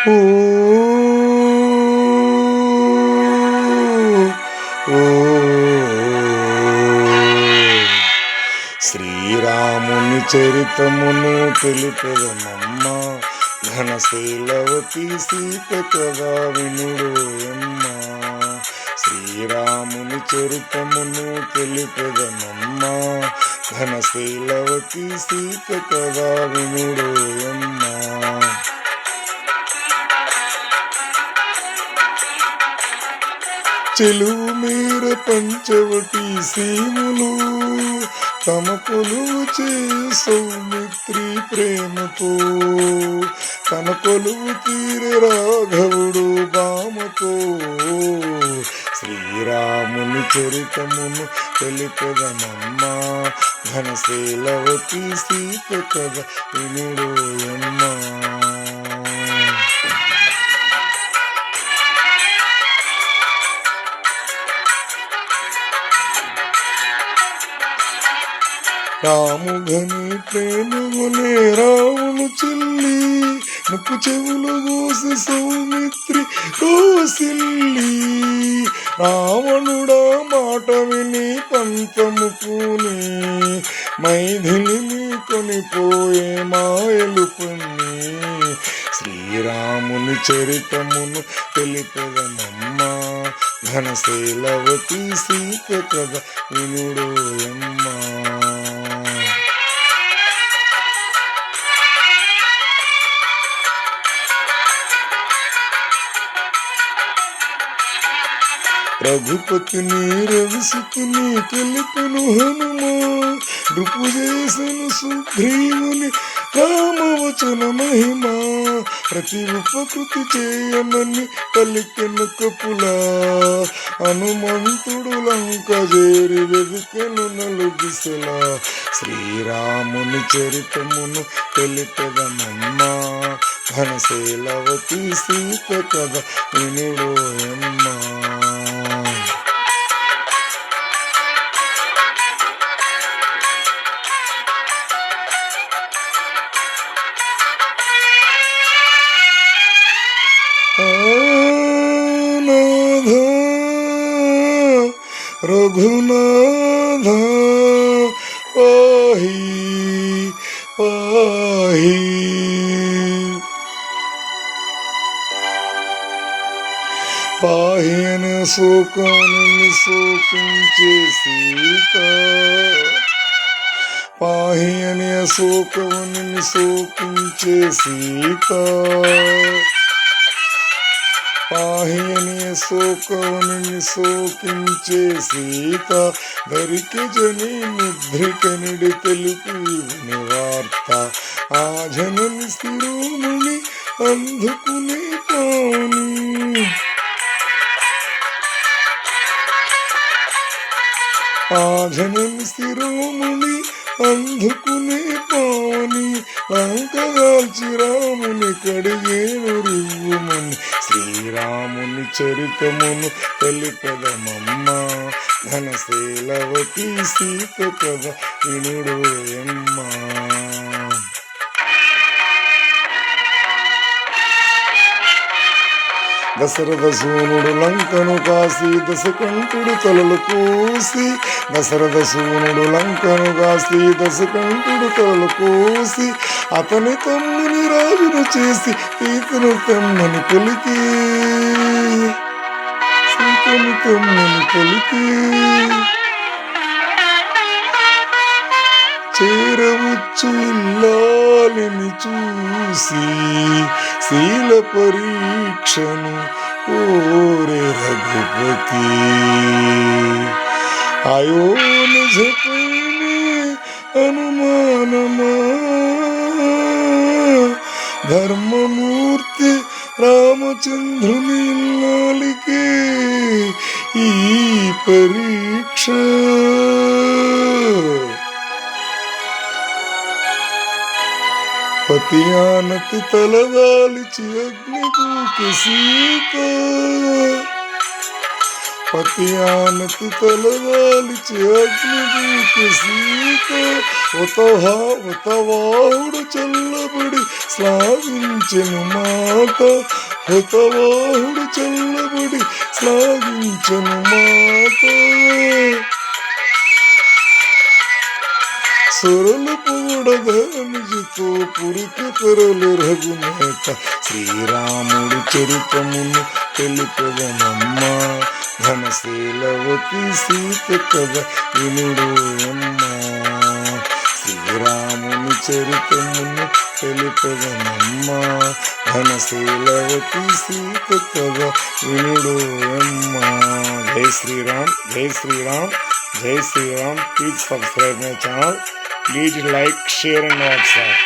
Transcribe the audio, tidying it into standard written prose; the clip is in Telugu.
ఓ ఓ శ్రీరాముని చరితమును తెలిపెదనమ్మ ఘనశీలవతి సీత కదా వినుడోయమ్మ. శ్రీరాముని చరితమును తెలిపెదనమ్మ ఘనశీలవతి సీత కదా వినుడోయమ్మ. చెలువు మేర పంచవటి సీములు తమ కొలువు చే సౌమిత్రి ప్రేమతో తన కొలువు తీరే రాఘవుడు బామతో శ్రీరాముని చరితమును తెలిపెదనమ్మ ఘనశీలవతి సీత కథ వినుడోయమ్మ. రాముగని ప్రేమగునే రావును చెల్లి ముక్కు చెవులు గోసి సౌమిత్రి కోసిల్లి రావణుడా మాట విని పంతము పూని మైథిలిని కొనిపోయే మాయలు కొన్ని. శ్రీరాముని చరితమును తెలిపెదనమ్మ ఘనశీలవతి సీత కథ వినుడోయమ్మ. రఘుపతిని రవిసుతుని తెలిపెను హనుమా నృపు చేసను సుగ్రీవుని రామవచన మహిమ ప్రతి ఉపకృతి చేయమని పలికెను కపులా హనుమంతుడు లంక చేరి వెదికెను నలుదిశలా. శ్రీరాముని చరితమును తెలిపెదనమ్మ ఘనశీలవతి సీత కథ వినుడోయమ్మ. రఘునాథ పాహి పాహి పాహి అనే శోకాన్ని శోకించే సీత పాహి అనే శోకాన్ని శోకించే సీత పాహి అనే శోకవుని శోకించే సీత ధరికి జని ముద్రికనుడి తెలుపు వార్త ఆ జనని శిరోముని అందుకునే పాని ఆ జనని శిరోముని అందుకునే పాని లంకదాల్చి రాముని కడిగేను రివ్వుమని. శ్రీరాముని చరితమును తెలిపెదనమ్మ ఘనశీలవతి సీత కథ వినుడోయమ్మ. దశరథ సూనుడు లంకను కాసి దశకంఠుడు తలలు కోసి దశరథ సూనుడు లంకను కాసి దశకంఠుడు తలలు కోసి అతని తమ్ముని రాజును చేసి సీతను తమ్మని పలికి సీతను తమ్మని పలికి చేరవచ్చు ఇల్లాలిని చూసి శీల పరీక్షను కోరే రఘుపతి అయోన జపైనే అనుమానమా ధర్మమూర్తి రామచంద్రుని ఇల్లాలికే ఈ పరీక్ష. పతియానతి తలదాల్చి అగ్ని దూకి సీత పతియానతి తలవాలిచి అగ్నిదూత సీత హుతవాహుడు చల్లబడి శ్లాఘించెను మాట. హుతవాహుడు చల్లబడి శ్లాఘించెను మాట. సొరలు పొగడదానిజితో పురికి తెరలు రఘునేత. శ్రీరాముడి చరితమును తెలిపెదనమ్మా. ఘనశీలవతి సీత కథ వినుడు అమ్మా. శ్రీరాముని చరితమును తెలిపెదనమ్మా. ఘనశీలవతి సీత కథ వినుడు అమ్మా. జై శ్రీరామ్, జై శ్రీరామ్, జై Shriram. Please subscribe my channel. Please like, share and WhatsApp.